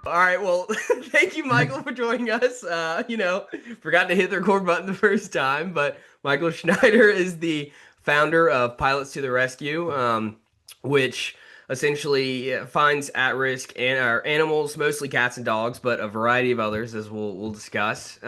All right, well, thank you, Michael, for joining us. Forgot to hit the record button the first time, but Michael Schneider is the founder of Pilots to the Rescue, which essentially finds at-risk animals, mostly cats and dogs, but a variety of others, as we'll discuss.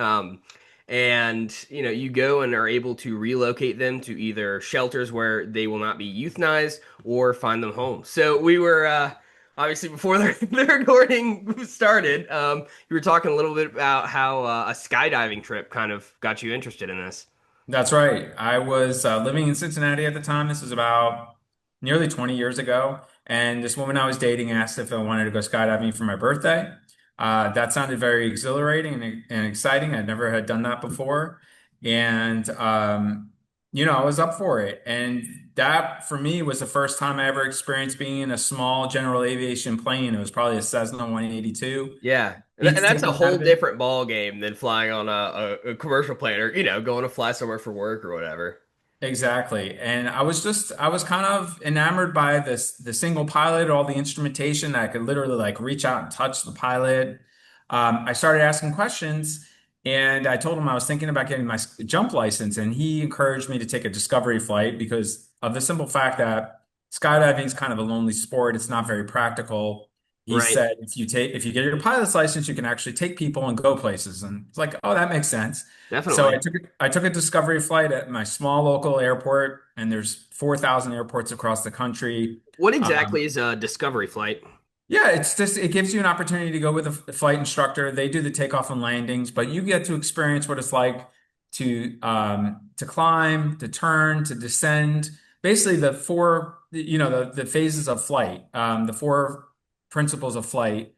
And you go and are able to relocate them to either shelters where they will not be euthanized or find them homes. So we were. Obviously, before the recording started, you were talking a little bit about how a skydiving trip kind of got you interested in this. That's right. I was living in Cincinnati at the time. This was about nearly 20 years ago. And this woman I was dating asked if I wanted to go skydiving for my birthday. That sounded very exhilarating and exciting. I'd never had done that before. And, I was up for it. And that for me was the first time I ever experienced being in a small general aviation plane. It was probably a Cessna 182. Yeah, and Seats that's a taken out whole of it. different ball game than flying on a commercial plane or going to fly somewhere for work or whatever. Exactly. And I was kind of enamored by the single pilot, all the instrumentation that I could literally like reach out and touch the pilot. I started asking questions and I told him I was thinking about getting my jump license, and he encouraged me to take a discovery flight because of the simple fact that skydiving is kind of a lonely sport. It's not very practical. He Right, said if you get your pilot's license, you can actually take people and go places. And it's like, oh, that makes sense. So definitely. I took a discovery flight at my small local airport, and there's 4,000 airports across the country. What Um, exactly is a discovery flight? yeah, it's just it gives you an opportunity to go with a flight instructor. They do the takeoff and landings, but you get to experience what it's like to climb, to turn, to descend. Basically, the phases of flight, the four principles of flight,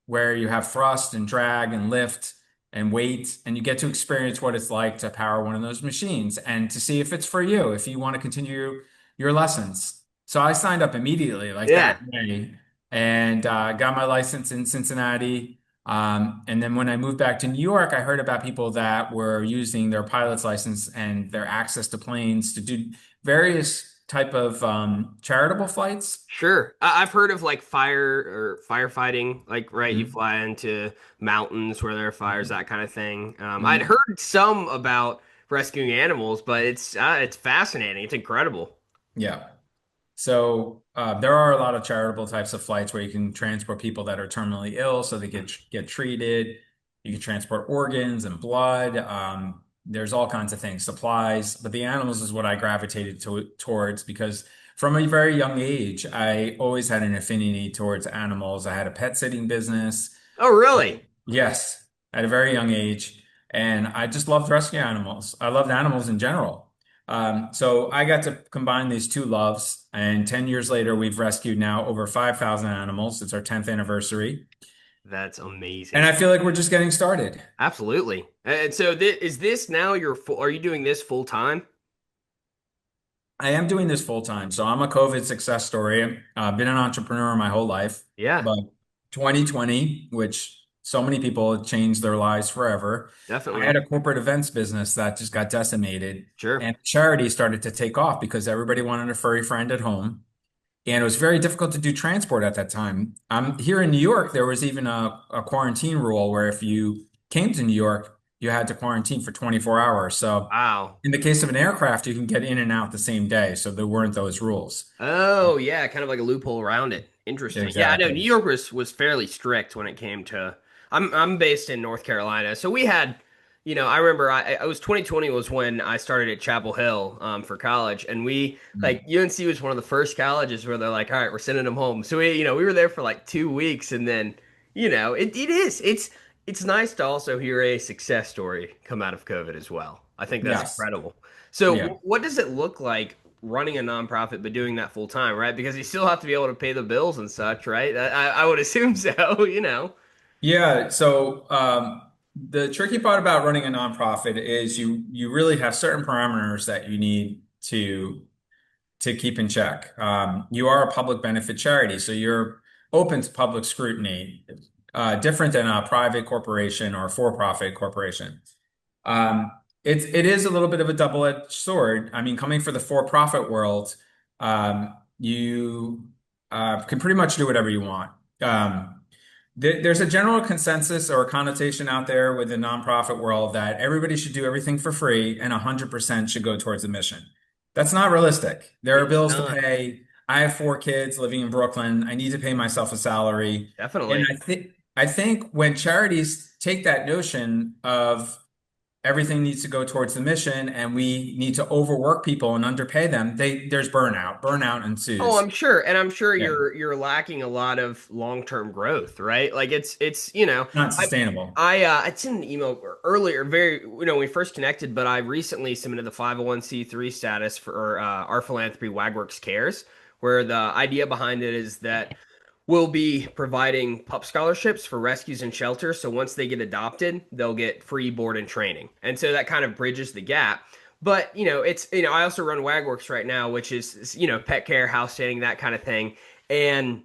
where you have thrust and drag and lift and weight, and you get to experience what it's like to power one of those machines and to see if it's for you, if you want to continue your lessons. So I signed up immediately, like Yeah. that day, and got my license in Cincinnati. And then when I moved back to New York, I heard about people that were using their pilot's license and their access to planes to do various type of charitable flights. Sure. I've heard of like fire or firefighting, like, right, you Mhm. fly into mountains where there are fires, that kind of thing. I'd Mhm. heard some about rescuing animals, but it's fascinating. It's incredible. Yeah. So there are a lot of charitable types of flights where you can transport people that are terminally ill so they get treated. You can transport organs and blood. There's all kinds of things, supplies, but the animals is what I gravitated towards because from a very young age, I always had an affinity towards animals. I had a pet sitting business. Oh, really? Yes, at a very young age. And I just loved rescue animals. I loved animals in general. So I got to combine these two loves. And 10 years later, we've rescued now over 5,000 animals. It's our 10th anniversary. That's And amazing. I feel like we're just getting started. Absolutely. And so is this now your full, are you doing this full time? I am doing this full time. So I'm a COVID success story. I've been an entrepreneur my whole life, Yeah, but 2020, which so many people have changed their lives forever. I had definitely. a corporate events business that just got decimated, Sure. and charity started to take off because everybody wanted a furry friend at home. And it was very difficult to do transport at that time. Here in New York, there was even a quarantine rule where if you came to New York, you had to quarantine for 24 hours. So Wow. in the case of an aircraft, you can get in and out the same day. So there weren't those rules. Oh, yeah, kind of like a loophole around it. Interesting. Yeah, I know New Exactly. York was fairly strict when it came to I'm based in North Carolina. So we had, I remember I was 2020 was when I started at Chapel Hill for college, and we like Mm. UNC was one of the first colleges where they're like, "All right, we're sending them home." So we were there for like 2 weeks, and then, it's nice to also hear a success story come out of COVID as well. I think that's Yes. incredible. So Yeah. what does it look like running a nonprofit but doing that full time, right? Because you still have to be able to pay the bills and such, right? I would assume so. Yeah. So the tricky part about running a nonprofit is you really have certain parameters that you need to keep in check. You are a public benefit charity, so you're open to public scrutiny, different than a private corporation or a for-profit corporation. Um, it is a little bit of a double-edged sword. I mean, coming for the for-profit world, you can pretty much do whatever you want. Um, There's a general consensus or connotation out there with the nonprofit world that everybody should do everything for free and 100% should go towards the mission. That's not realistic. There are It's bills to not. pay. I have 4 kids living in Brooklyn. I need to pay myself a salary. And Definitely. I think when charities take that notion of everything needs to go towards the mission and we need to overwork people and underpay them, there's burnout. Burnout Oh, ensues. I'm sure, and I'm sure Yeah, you're lacking a lot of long-term growth, right? Like it's not I sustainable. I sent an email earlier, very when we first connected, but I recently submitted the 501(c)(3) status for our philanthropy Wagworks Cares, where the idea behind it is that we'll be providing pup scholarships for rescues and shelters. So once they get adopted, they'll get free board and training. And so that kind of bridges the gap. But, it's, I also run Wagworks right now, which is, pet care, house sitting, that kind of thing. And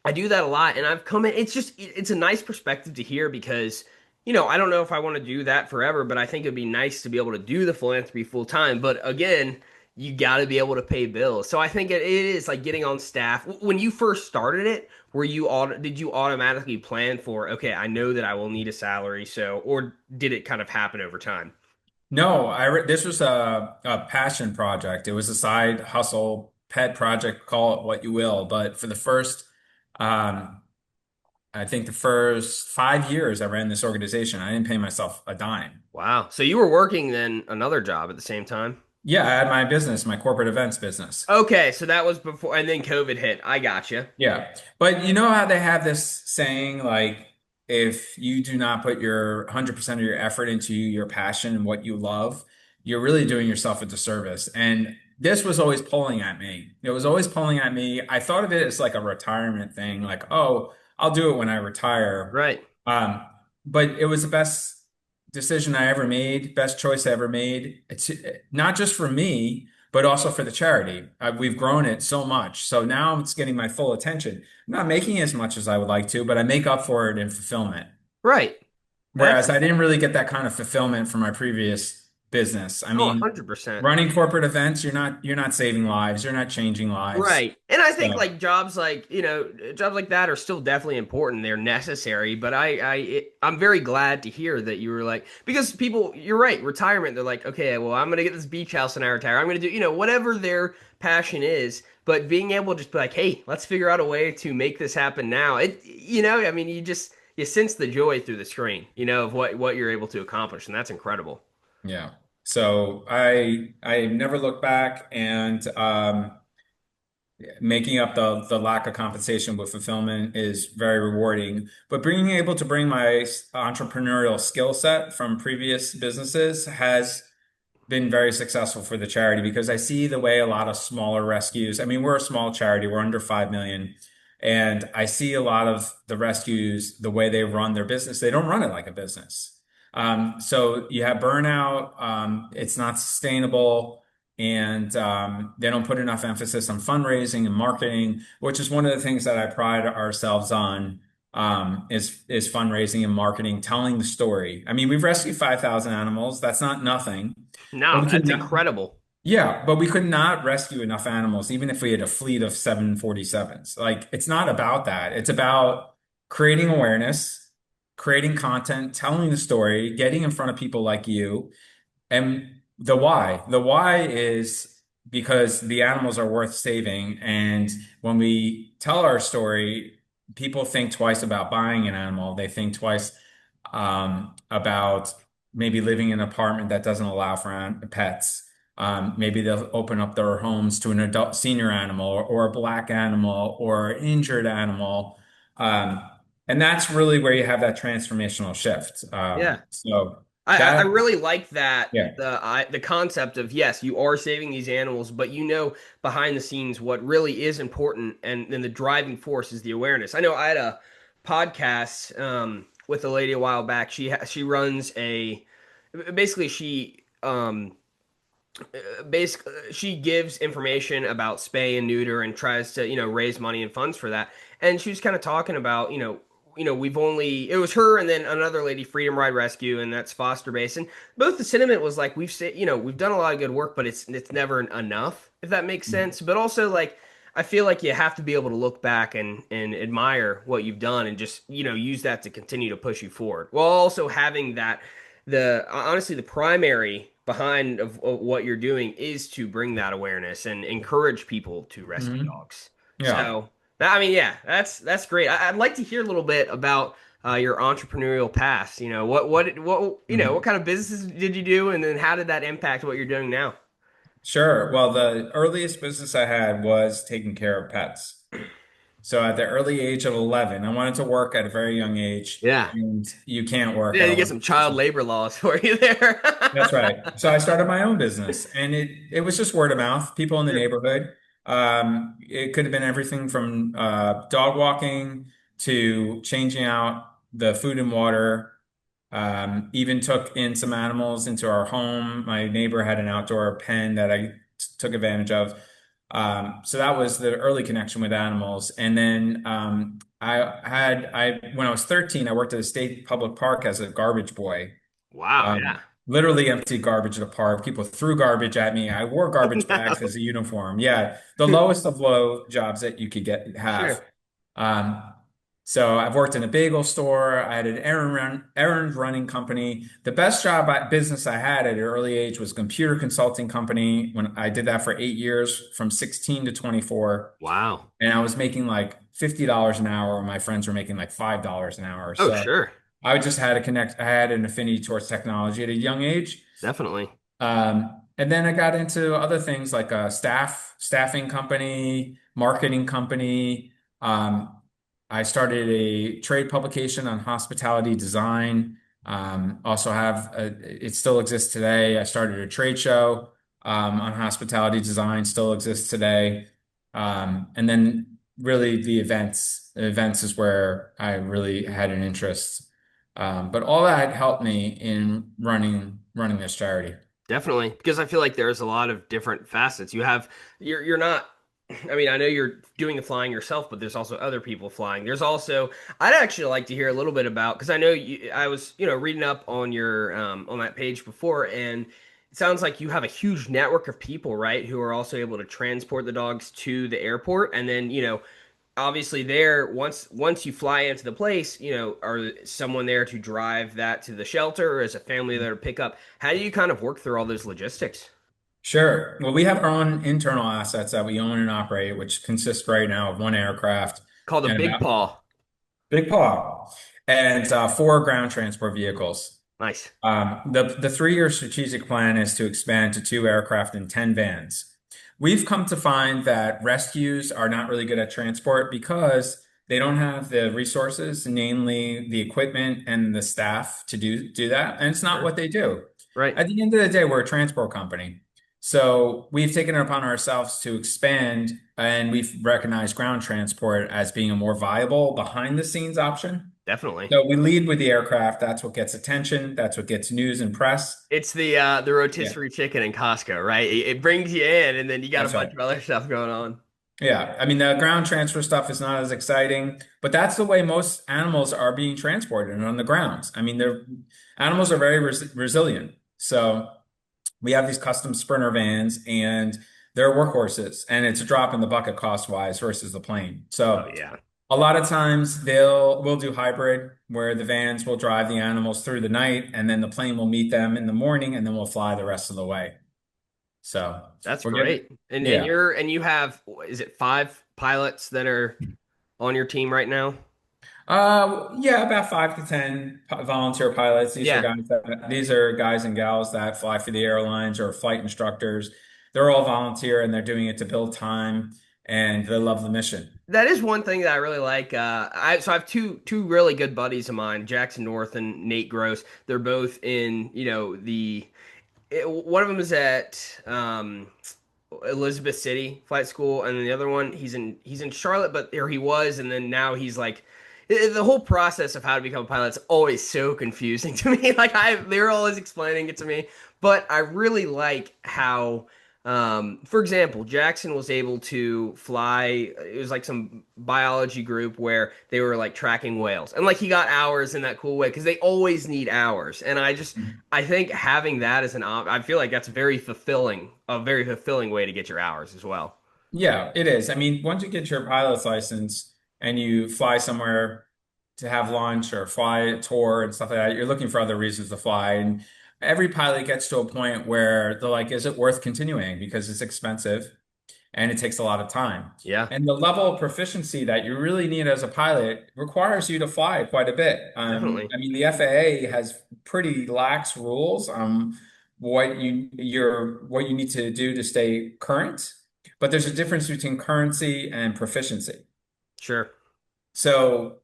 I do that a lot. And I've come in, it's a nice perspective to hear because, I don't know if I want to do that forever, but I think it'd be nice to be able to do the philanthropy full time. But again, you got to be able to pay bills. So I think it is like getting on staff. When you first started it, did you automatically plan for, okay, I know that I will need a salary, so, or did it kind of happen over time? No, this was a passion project. It was a side hustle, pet project, call it what you will. But for the first, um, I think the first 5 years I ran this organization, I didn't pay myself a dime. Wow. So you were working then another job at the same time? Yeah, I had my business, my corporate events business. Okay, so that was before, and then COVID hit. I gotcha. Yeah. But you know how they have this saying, like, if you do not put your 100% of your effort into your passion and what you love, you're really doing yourself a disservice. And this was always pulling at me. It was always pulling at me. I thought of it as like a retirement thing, like, oh, I'll do it when I retire. Right. Um, but it was the best decision I ever made, best choice I ever made. It's not just for me, but also for the charity. We've grown it so much. So now it's getting my full attention. I'm not making as much as I would like to, but I make up for it in fulfillment. Right. That's Whereas I didn't really get that kind of fulfillment from my previous business. I oh, mean, 100%. running corporate events, you're not saving lives, you're not changing lives. Right. And I think So like jobs like that are still definitely important. They're necessary, but I'm very glad to hear that you were like because people, you're right, retirement, they're like, okay, well, I'm gonna get this beach house and I retire. I'm gonna do, whatever their passion is, but being able to just be like, hey, let's figure out a way to make this happen now. I mean, you sense the joy through the screen, of what you're able to accomplish, and that's incredible. yeah. So I never look back and making up the lack of compensation with fulfillment is very rewarding. But being able to bring my entrepreneurial skill set from previous businesses has been very successful for the charity because I see the way a lot of smaller rescues, I mean, we're a small charity, we're under 5 million. And I see a lot of the rescues, the way they run their business, they don't run it like a business. So you have burnout, it's not sustainable, and they don't put enough emphasis on fundraising and marketing, which is one of the things that I pride ourselves on, is fundraising and marketing, telling the story. I mean, we've rescued 5,000 animals. That's not nothing. But No, we could that's not, incredible. yeah, but we could not rescue enough animals, even if we had a fleet of 747s. Like, it's not about that. It's about creating awareness, creating content, telling the story, getting in front of people like you. And the why. The why is because the animals are worth saving. And when we tell our story, people think twice about buying an animal. They think twice about maybe living in an apartment that doesn't allow for pets. Maybe they'll open up their homes to an adult senior animal or a black animal or an injured animal. Um, and that's really where you have that transformational shift. Yeah. So I that, really like that yeah. the concept of yes, you are saving these animals, but behind the scenes what really is important and then the driving force is the awareness. I know I had a podcast with a lady a while back. She runs a basically she gives information about spay and neuter and tries to raise money and funds for that, and she was kind of talking about we've only it was her and then another lady, Freedom Ride Rescue, and that's foster based, and both the sentiment was like we've done a lot of good work, but it's never enough, if that makes sense. But also like I feel like you have to be able to look back and admire what you've done and just, use that to continue to push you forward. While also having that, the honestly, the primary behind of what you're doing is to bring that awareness and encourage people to rescue Mhm. dogs. Yeah, So, I mean, yeah, that's great. I'd like to hear a little bit about your entrepreneurial past. What Mhm. kind of businesses did you do, and then how did that impact what you're doing now? Sure. Well, the earliest business I had was taking care of pets. So at the early age of 11, I wanted to work at a very young age, Yeah. and you can't work Yeah, at you get 11. some child labor laws for you there. That's right. So I started my own business, and it was just word of mouth, people in the Sure. neighborhood. It could have been everything from dog walking to changing out the food and water. Even took in some animals into our home. My neighbor had an outdoor pen that I took advantage of. So that was the early connection with animals. And then I when I was 13, I worked at a state public park as a garbage boy. Wow, Um, yeah. Literally emptied garbage at a park. People threw garbage at me. I wore garbage bags No. as a uniform. Yeah, the lowest of low jobs that you could have. Sure. Um, so I've worked in a bagel store. I had an errand running company. The best business I had at an early age was a computer consulting company. When I did that for 8 years, from 16 to 24, Wow. and I was making like $50 an hour. My friends were making like $5 an hour. Oh, So sure. I just had to connect. I had an affinity towards technology at a young age. Definitely. And then I got into other things like a staffing company, marketing company. Um, I started a trade publication on hospitality design. Also it still exists today. I started a trade show on hospitality design, still exists today. And then really the events is where I really had an interest. But all that helped me in running this charity. Definitely, because I feel like there's a lot of different facets. You're not. I mean, I know you're doing the flying yourself, but there's also other people flying. There's also. I'd actually like to hear a little bit about because I know I was reading up on your on that page before, and it sounds like you have a huge network of people, right, who are also able to transport the dogs to the airport, and then obviously there once you fly into the place, are someone there to drive that to the shelter or is a family there to pick up? How do you kind of work through all those logistics? Sure. Well, we have our own internal assets that we own and operate, which consists right now of one aircraft Called a and Big about Paw. Big Paw and four ground transport vehicles. Nice. The 3 year strategic plan is to expand to two aircraft and 10 vans. We've come to find that rescues are not really good at transport because they don't have the resources, namely the equipment and the staff to do that. And it's not Sure. what they do. Right. At the end of the day, we're a transport company. So we've taken it upon ourselves to expand, and we've recognized ground transport as being a more viable behind the scenes option. Definitely. So we lead with the aircraft. That's what gets attention. That's what gets news and press. It's the Yeah, rotisserie chicken in Costco, right? It brings you in and then you got a that's bunch right. of other stuff going on. Yeah, I mean, the ground transfer stuff is not as exciting, but that's the way most animals are being transported on the grounds. I mean, animals are very resilient. So we have these custom Sprinter vans and they're workhorses, and it's a drop in the bucket cost wise versus the plane. Oh So yeah. a lot of times we'll do hybrid where the vans will drive the animals through the night and then the plane will meet them in the morning and then we'll fly the rest of the way. So That's we're getting, great. And yeah. you have, is it 5 pilots that are on your team right now? Yeah, about 5 to 10 volunteer pilots. Yeah. These are guys and gals that fly for the airlines or flight instructors. They're all volunteer and they're doing it to build time and they love the mission. That is one thing that I really like. I have two really good buddies of mine, Jackson North and Nate Gross. They're both in, one of them is at Elizabeth City Flight School, and then the other one he's in Charlotte, but there he was, and then now he's like the whole process of how to become a pilot is always so confusing to me. Like they're always explaining it to me, but I really like how. For example, Jackson was able to fly. It was like some biology group where they were like tracking whales, and like he got hours in that cool way because they always need hours. And I think having that as I feel like that's a very fulfilling way to get your hours as well. Yeah, it is. I mean, once you get your pilot's license and you fly somewhere to have lunch or fly a tour and stuff like that, you're looking for other reasons to fly. And every pilot gets to a point where they're like, is it worth continuing? Because it's expensive and it takes a lot of time. Yeah, And the level of proficiency that you really need as a pilot requires you to fly quite a bit. definitely. I mean, the FAA has pretty lax rules on what you need to do to stay current, but there's a difference between currency and proficiency. Sure. So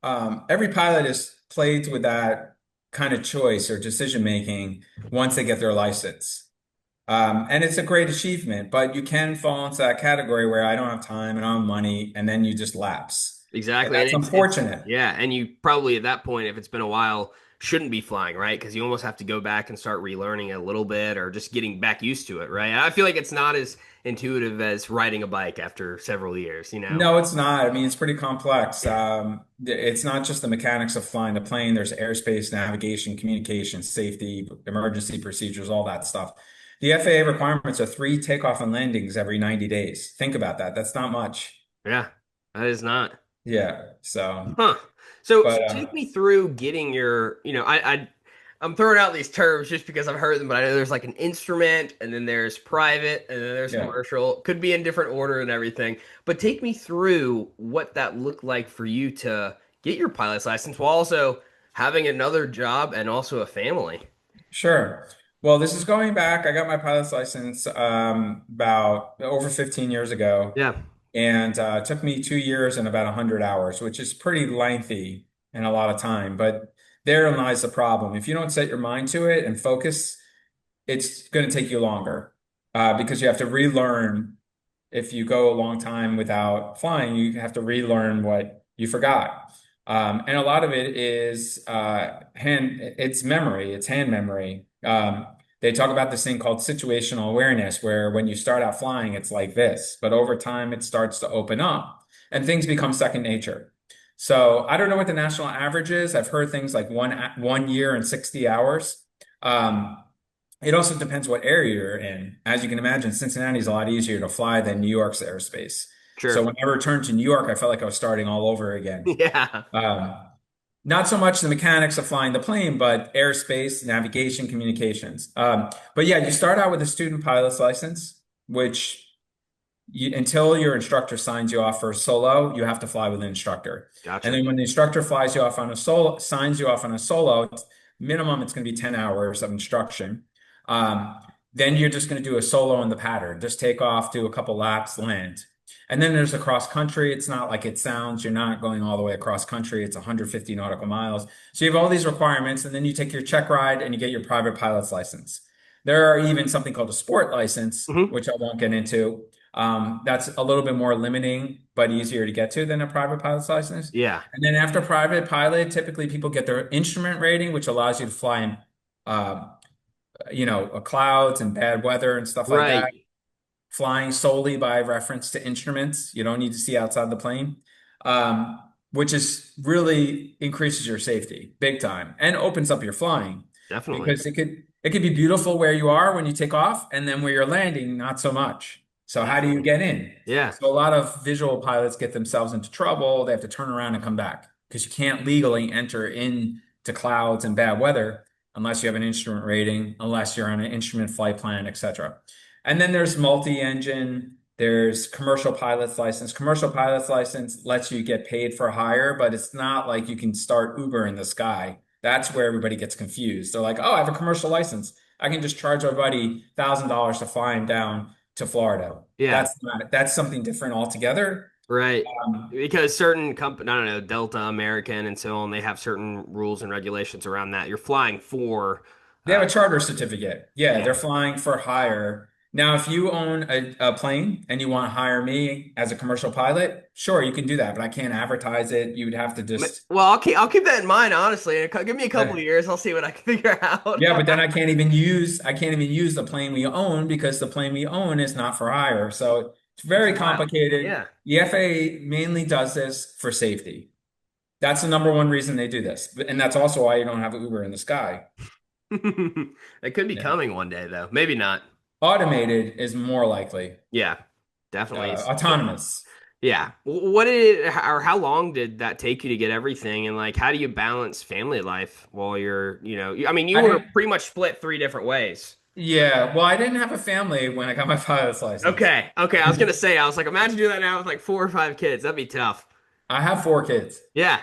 every pilot is plagued with that kind of choice or decision making once they get their license. And it's a great achievement, but you can fall into that category where I don't have time and I don't have money, and then you just lapse. And Exactly. And that's it's unfortunate. yeah, and you probably at that point, if it's been a while, shouldn't be flying, right? Because you almost have to go back and start relearning a little bit or just getting back used to it, right? I feel like it's not as intuitive as riding a bike after several years, you know? No, it's not. I mean, it's pretty complex. It's not just the mechanics of flying the plane. There's airspace, navigation, communication, safety, emergency procedures, all that stuff. The FAA requirements are 3 takeoff and landings every 90 days. Think about that. That's not much. Yeah, that is not. Yeah. So, Huh. So but take me through getting your, I'm throwing out these terms just because I've heard them, but I know there's like an instrument and then there's private and then there's yeah. commercial. Could be in different order and everything. But take me through what that looked like for you to get your pilot's license while also having another job and also a family. Sure. Well, this is going back. I got my pilot's license about over 15 years ago, Yeah, and it took me 2 years and about 100 hours, which is pretty lengthy and a lot of time. But therein lies the problem. If you don't set your mind to it and focus, it's going to take you longer because you have to relearn. If you go a long time without flying, you have to relearn what you forgot. And a lot of it is it's memory, it's hand memory. They talk about this thing called situational awareness, where when you start out flying, it's like this, but over time it starts to open up and things become second nature. So I don't know what the national average is. I've heard things like 1 year and 60 hours. Um, it also depends what area you're in. As you can imagine, Cincinnati is a lot easier to fly than New York's airspace. So sure. when I returned to New York, I felt like I was starting all over again. Yeah, Um, Not so much the mechanics of flying the plane, but airspace, navigation, communications. But yeah, you start out with a student pilot's license, which until your instructor signs you off for a solo, you have to fly with an instructor. And gotcha. then when the instructor flies you off on a solo, signs you off on a solo, minimum it's going to be 10 hours of instruction. Um, then you're just going to do a solo in the pattern, just take off, do a couple laps, land. And then there's a cross country. It's not like it sounds. You're not going all the way across country. It's 150 nautical miles. So you have all these requirements, and then you take your check ride and you get your private pilot's license. There are even something called a sport license, Hmm. which I won't get into. That's a little bit more limiting, but easier to get to than a private pilot's license. Yeah, And then after private pilot, typically people get their instrument rating, which allows you to fly in, uh, clouds and bad weather and stuff like that. right. Flying solely by reference to instruments. You don't need to see outside the plane, which is really increases your safety big time and opens up your flying Definitely. because it could be beautiful where you are when you take off, and then where you're landing, not so much. So how do you Definitely. get in? Yeah. So a lot of visual pilots get themselves into trouble. They have to turn around and come back because you can't legally enter into clouds and bad weather unless you have an instrument rating, unless you're on an instrument flight plan, etc. And then there's multi-engine, there's commercial pilot's license. Commercial pilot's license lets you get paid for hire, but it's not like you can start Uber in the sky. That's where everybody gets confused. They're like, oh, I have a commercial license. I can just charge my buddy $1,000 to fly him down to Florida. Yeah. That's something different altogether. Right. Um, Because certain company, I don't know, Delta, American, and so on, they have certain rules and regulations around that. You're flying for, They have uh, a charter certificate. Yeah, yeah. they're flying for hire. Now, if you own a plane and you want to hire me as a commercial pilot, sure, you can do that, but I can't advertise it. You would have to just, Well, I'll keep that in mind, honestly. Give me a couple uh, of years, I'll see what I can figure out. yeah, but then I can't even use the plane we own because the plane we own is not for hire. So it's That's very wild. complicated. Yeah. The FAA mainly does this for safety. That's the number one reason they do this. And that's also why you don't have Uber in the sky. That could be Yeah. coming one day, though. Maybe not. Automated is more likely. Yeah. Definitely. autonomous. Yeah. What did it, or how long did that take you to get everything? And like, how do you balance family life while I mean, you I were didn't, pretty much split three different ways. yeah, well, I didn't have a family when I got my pilot's license. Okay. Okay. I was gonna say, I was like, imagine doing that now with like four or five kids. That'd be tough. I have 4 kids. Yeah.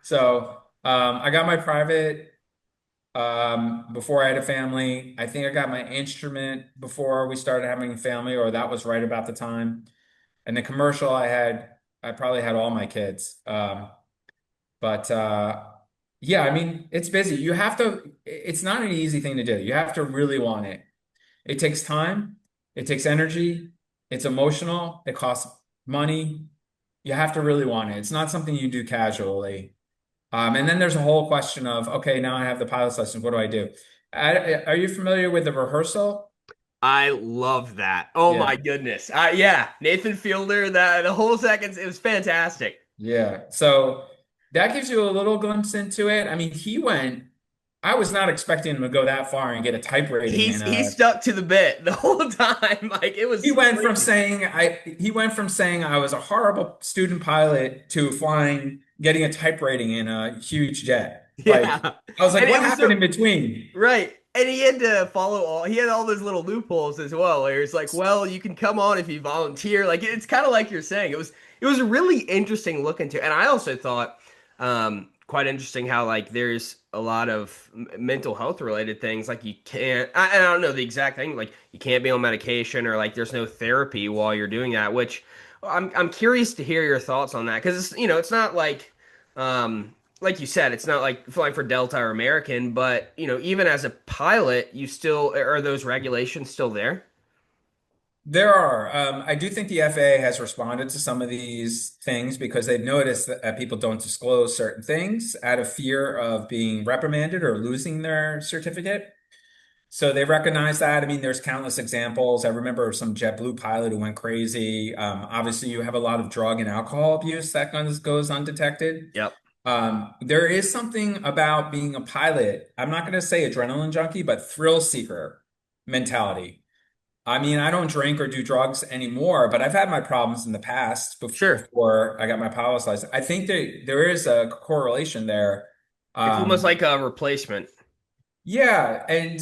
So, I got my private before I had a family. I think I got my instrument before we started having a family, or that was right about the time. And the commercial I probably had all my kids. But yeah, I mean, it's busy. It's not an easy thing to do. You have to really want it. It takes time, it takes energy, it's emotional, it costs money. You have to really want it. It's not something you do casually. And then there's a whole question of, okay, now I have the pilot's license. What do I do? Are you familiar with the rehearsal? I love that. Oh my Yeah. goodness. Yeah. Nathan Fielder, that the whole seconds, it was fantastic. Yeah. So that gives you a little glimpse into it. I mean, I was not expecting him to go that far and get a type rating in He a stuck to the bit the whole time. Like it was crazy. he went from saying I was a horrible student pilot to getting a type rating in a huge jet. Like Yeah. I was like, And what it was happened so in between? right. And he had to he had all those little loopholes as well, where it's like, well, you can come on if you volunteer. Like it's kind of like you're saying. It was a really interesting look into. And I also thought quite interesting how like there's a lot of mental health related things like you can't I don't know the exact thing like you can't be on medication or like there's no therapy while you're doing that, which I'm curious to hear your thoughts on that because it's not like you said, it's not like flying for Delta or American, but even as a pilot, you still are those regulations still there? There are. I do think the FAA has responded to some of these things because they've noticed that people don't disclose certain things out of fear of being reprimanded or losing their certificate. So they recognize that. I mean, there's countless examples. I remember some JetBlue pilot who went crazy. Obviously, you have a lot of drug and alcohol abuse that goes undetected. Yep. There is something about being a pilot. I'm not going to say adrenaline junkie, but thrill seeker mentality. I mean, I don't drink or do drugs anymore, but I've had my problems in the past Sure. before I got my pilot's license. I think there is a correlation there. It's almost Um, like a replacement. yeah, and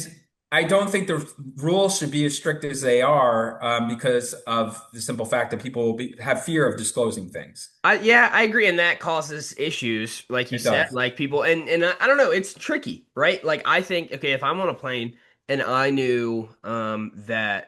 I don't think the rules should be as strict as they are because of the simple fact that people have fear of disclosing things. Yeah, I agree, and that causes issues, like you It said, does. like people, and I don't know, it's tricky, right? Like I think, okay, if I'm on a plane and I knew that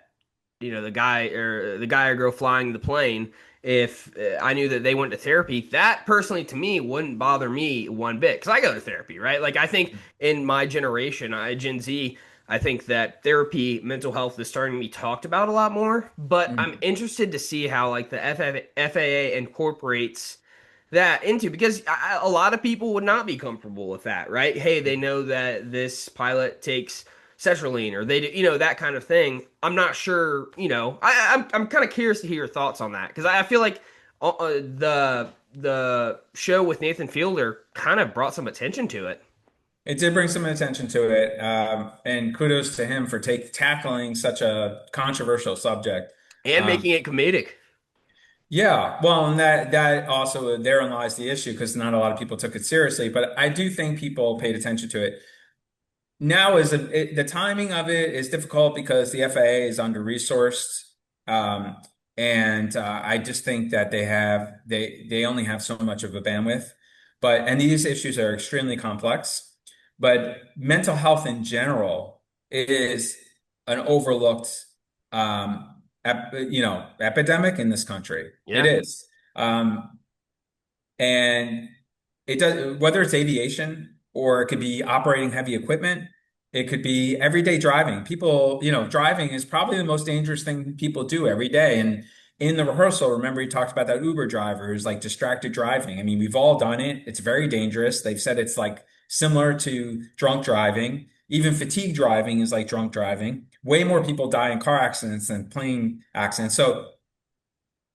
the guy or girl flying the plane, if I knew that they went to therapy, that personally to me wouldn't bother me one bit because I go to therapy, right? Like I think in my generation, Gen Z, I think that therapy, mental health is starting to be talked about a lot more. But I'm Mhm. interested to see how like the FAA incorporates that into because a lot of people would not be comfortable with that, right? Hey, they know that this pilot takes sertraline or they do, that kind of thing. I'm not sure, I'm kind of curious to hear your thoughts on that because I feel like the show with Nathan Fielder kind of brought some attention to it It did bring some attention to it, and kudos to him for tackling such a controversial subject. and Um, making it comedic. yeah, well, and that also therein lies the issue because not a lot of people took it seriously, but I do think people paid attention to it. Now the timing of it is difficult because the FAA is under-resourced, um, and I just think that they only have so much of a bandwidth. And these issues are extremely complex. But mental health in general is an overlooked, epidemic in this country. It Yeah, is. And it does, whether it's aviation or it could be operating heavy equipment, it could be everyday driving. People, driving is probably the most dangerous thing people do every day. And in the rehearsal, remember he talked about that Uber driver who's like distracted driving. I mean, we've all done it. It's very dangerous. They've said it's like similar to drunk driving. Even fatigue driving is like drunk driving. Way more people die in car accidents than plane accidents. So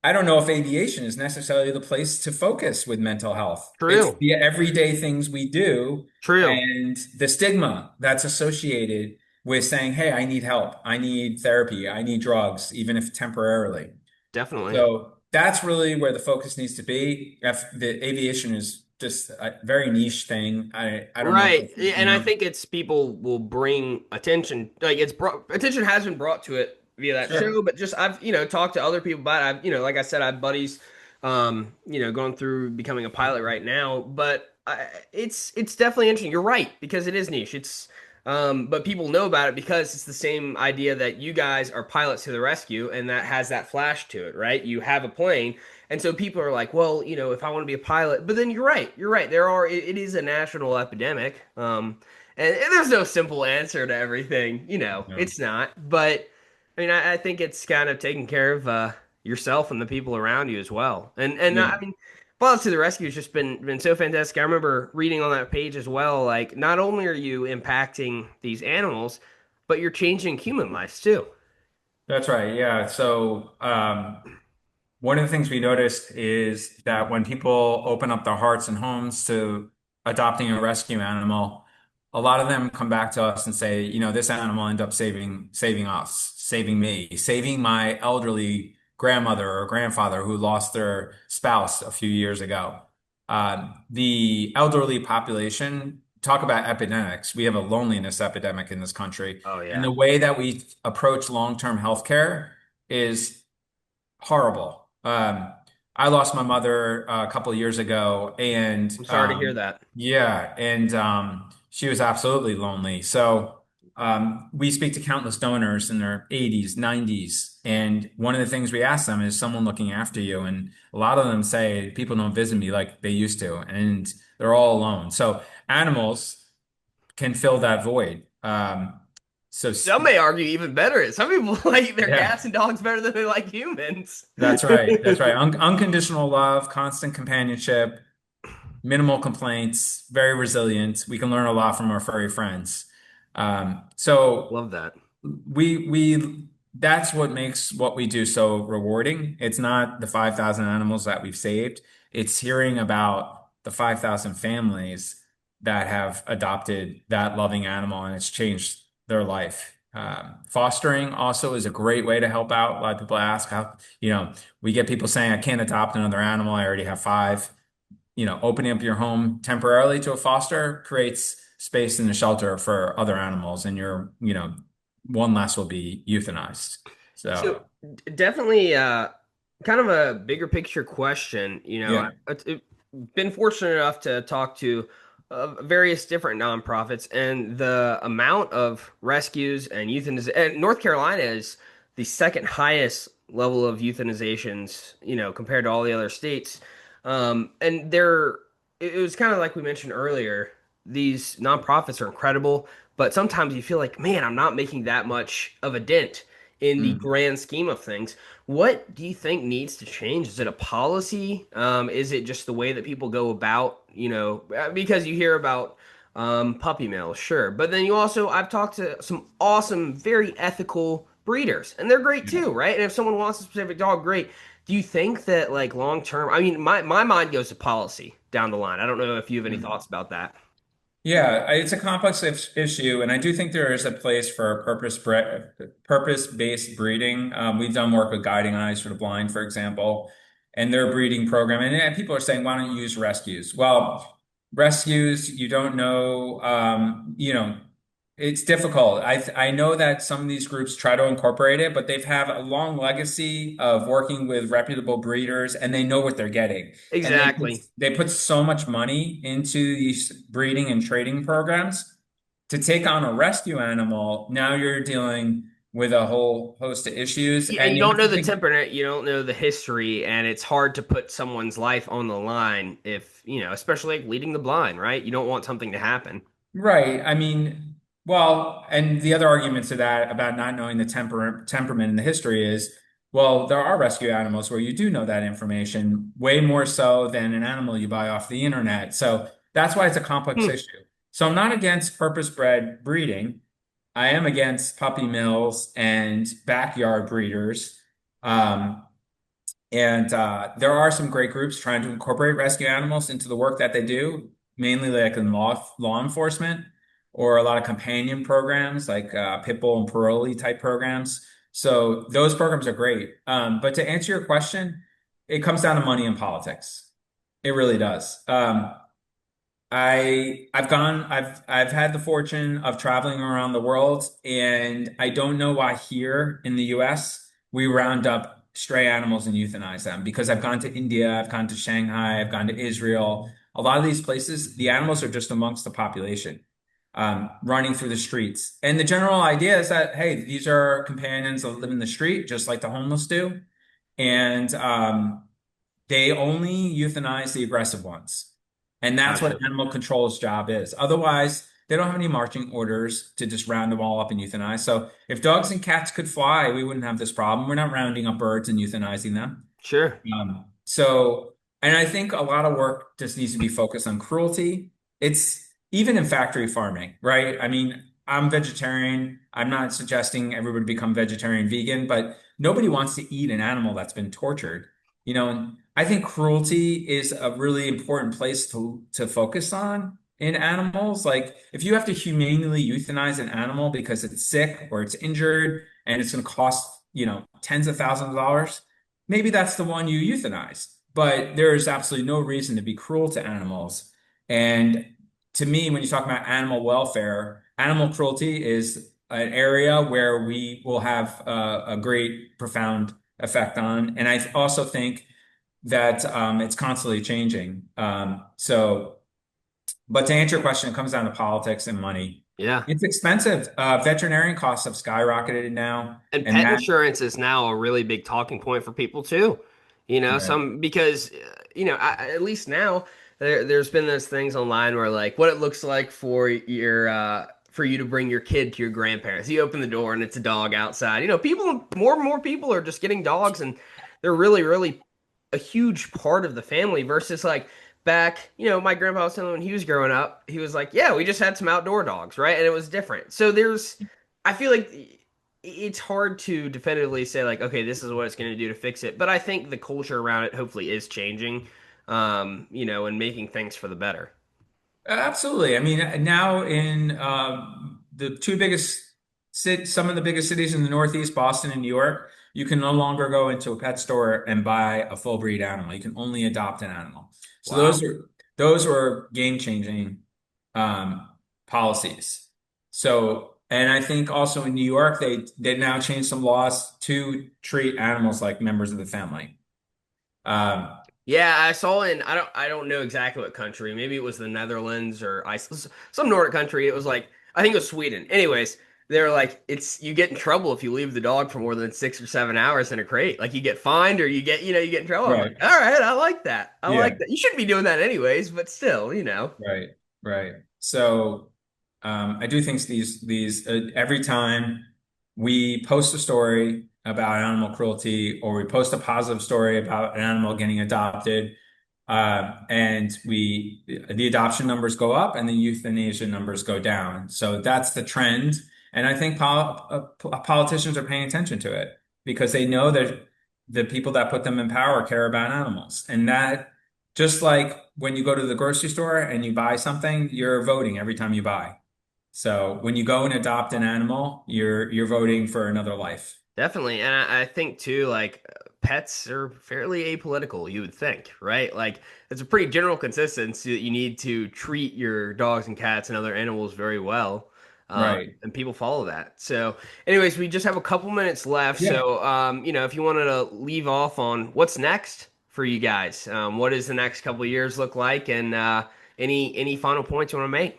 I don't know if aviation is necessarily the place to focus with mental health. It's true, the everyday things we do true. and the stigma that's associated with saying, hey, I need help, I need therapy, I need drugs, even if temporarily. Definitely. So that's really where the focus needs to be. If the aviation is just a very niche thing. I don't know Right. if Yeah, you and I know. think it's people will bring attention, like it's brought attention has been brought to it via that show, Sure. but just I've, talked to other people about it. I've, like I said, I have buddies going through becoming a pilot right now, but it's definitely interesting. You're right, because it is niche. It's but people know about it because it's the same idea that you guys are pilots to the rescue, and that has that flash to it, right? You have a plane, and so people are like, well, if I want to be a pilot, but then you're right. You're right. It is a national epidemic. And there's no simple answer to everything. No. It's not. But I mean, I think it's kind of taking care of yourself and the people around you as well. And I Yeah. mean, Pilots to the Rescue has just been so fantastic. I remember reading on that page as well. Like, not only are you impacting these animals, but you're changing human lives too. That's right. Yeah. So, one of the things we noticed is that when people open up their hearts and homes to adopting a rescue animal, a lot of them come back to us and say, this animal ended up saving us, saving me, saving my elderly grandmother or grandfather who lost their spouse a few years ago. The elderly population, talk about epidemics. We have a loneliness epidemic in this country. Oh And yeah. the way that we approach long-term healthcare is horrible. I lost my mother a couple of years ago, and I'm sorry to hear that. yeah, and she was absolutely lonely. So we speak to countless donors in their 80s, 90s, and one of the things we ask them is someone looking after you, and a lot of them say people don't visit me like they used to, and they're all alone. So animals can fill that void. So Some may argue even better. Some people like their yeah. cats and dogs better than they like humans. That's right. That's right. Unconditional love, constant companionship, minimal complaints, very resilient. We can learn a lot from our furry friends. So Love that. we that's what makes what we do so rewarding. It's not the 5,000 animals that we've saved. It's hearing about the 5,000 families that have adopted that loving animal and it's changed their life. Fostering also is a great way to help out. A lot of people ask how, we get people saying, I can't adopt another animal. I already have five. Opening up your home temporarily to a foster creates space in the shelter for other animals, and one less will be euthanized. So So, definitely, kind of a bigger picture question. yeah. I've been fortunate enough to talk to various different nonprofits, and the amount of rescues and euthanasia. And North Carolina is the second highest level of euthanizations, compared to all the other states. And it was kind of like we mentioned earlier. These nonprofits are incredible, but sometimes you feel like, man, I'm not making that much of a dent in the Mm. grand scheme of things. What do you think needs to change? Is it a policy? Is it just the way that people go about, because you hear about puppy mills, sure. But then I've talked to some awesome, very ethical breeders, and they're great Yeah. too, right? And if someone wants a specific dog, great. Do you think that, like, long term, I mean, my mind goes to policy down the line. I don't know if you have any Mm. thoughts about that. Yeah, it's a complex issue, and I do think there is a place for purpose-based breeding. We've done work with Guiding Eyes for the Blind, for example, and their breeding program. And people are saying, why don't you use rescues? Well, rescues, you don't know, it's difficult. I know that some of these groups try to incorporate it, but they've had a long legacy of working with reputable breeders, and they know what they're getting. And Exactly. they put so much money into these breeding and trading programs. To take on a rescue animal, now you're dealing with a whole host of issues, Yeah, and and you you don't have know to the think. temperament, you don't know the history, and it's hard to put someone's life on the line if, especially like leading the blind, right? You don't want something to happen. Right. I mean, well, and the other argument to that about not knowing the temperament and the history is, well, there are rescue animals where you do know that information way more so than an animal you buy off the internet. So that's why it's a complex Hmm. issue. So I'm not against purpose-bred breeding. I am against puppy mills and backyard breeders. Um, and there are some great groups trying to incorporate rescue animals into the work that they do, mainly like in law enforcement. or a lot of companion programs like pit bull and parolee type programs. So those programs are great. But to answer your question, it comes down to money and politics. It really does. I've had the fortune of traveling around the world, and I don't know why here in the US we round up stray animals and euthanize them, because I've gone to India, I've gone to Shanghai, I've gone to Israel. A lot of these places, the animals are just amongst the population, running through the streets. And the general idea is that, hey, these are companions that live in the street, just like the homeless do. And they only euthanize the aggressive ones. And that's what Gotcha. animal control's job is. Otherwise, they don't have any marching orders to just round them all up and euthanize. So if dogs and cats could fly, we wouldn't have this problem. We're not rounding up birds and euthanizing them. Sure. So, and I think a lot of work just needs to be focused on cruelty. It's even in factory farming, right? I mean, I'm vegetarian. I'm not suggesting everybody become vegetarian, vegan, but nobody wants to eat an animal that's been tortured. And I think cruelty is a really important place to focus on in animals. Like if you have to humanely euthanize an animal because it's sick or it's injured and it's going to cost, tens of thousands of dollars, maybe that's the one you euthanize. But there is absolutely no reason to be cruel to animals. And to me, when you talk about animal welfare, animal cruelty is an area where we will have a great, profound effect on. And I also think that it's constantly changing. But to answer your question, it comes down to politics and money. Yeah. It's expensive. Veterinarian costs have skyrocketed now, And and pet that, insurance is now a really big talking point for people too. right, Some because at least now there's been those things online where like what it looks like for your for you to bring your kid to your grandparents. You open the door and it's a dog outside. People more and more people are just getting dogs and they're really really a huge part of the family versus like back, my grandpa was telling me when he was growing up, he was like, yeah, we just had some outdoor dogs, right? And it was different. So I feel like it's hard to definitively say like, okay, this is what it's going to do to fix it. But I think the culture around it hopefully is changing, and making things for the better. absolutely. I mean, now in the two some of the biggest cities in the Northeast, Boston and New York, you can no longer go into a pet store and buy a full breed animal. You can only adopt an animal. So Wow. those were game-changing um, policies. So, and I think also in New York, they now changed some laws to treat animals like members of the family. Um, Yeah, I saw in I don't know exactly what country. Maybe it was the Netherlands or Iceland, some Nordic country. It was like I think it was Sweden. Anyways, they're like it's you get in trouble if you leave the dog for more than 6 or 7 hours in a crate. Like you get fined or you get in trouble. I'm like, right. all right, I like that. I like Yeah. that. You shouldn't be doing that anyways, but still. Right, right. So I do think these every time we post a story about animal cruelty or we post a positive story about an animal getting adopted, and the adoption numbers go up and the euthanasia numbers go down. So that's the trend, and I think politicians are paying attention to it because they know that the people that put them in power care about animals, and that. Just like when you go to the grocery store and you buy something, you're voting every time you buy. So when you go and adopt an animal, you're voting for another life. Definitely. And I think too, like pets are fairly apolitical, you would think, right? Like it's a pretty general consistency that you need to treat your dogs and cats and other animals very well. Right. And people follow that. So, anyways, we just have a couple minutes left. Yeah. So, if you wanted to leave off on what's next for you guys, what does the next couple of years look like, and any final points you want to make?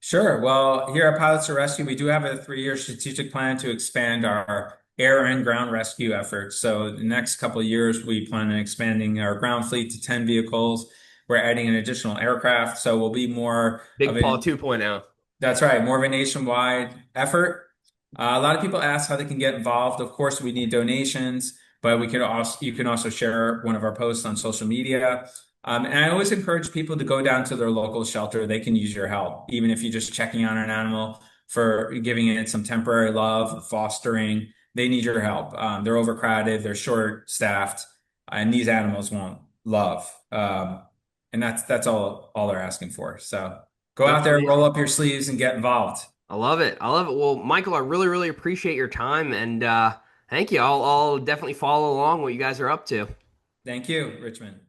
Sure. Well, here at Pilots to Rescue, we do have a 3-year strategic plan to expand our air and ground rescue efforts. So the next couple of years, we plan on expanding our ground fleet to 10 vehicles. We're adding an additional aircraft, so we'll be more of Big Paw a 2.0. That's right, more of a nationwide effort. A lot of people ask how they can get involved. Of course, we need donations, but you can also share one of our posts on social media. And I always encourage people to go down to their local shelter. They can use your help, even if you're just checking on an animal for giving it some temporary love, fostering. They need your help. They're overcrowded, they're short-staffed, and these animals want love. And that's all they're asking for. So. Go That's out there, roll amazing. up your sleeves, and get involved. I love it. I love it. Well, Michael, I really, really appreciate your time and thank you. I'll definitely follow along what you guys are up to. Thank you, Richmond.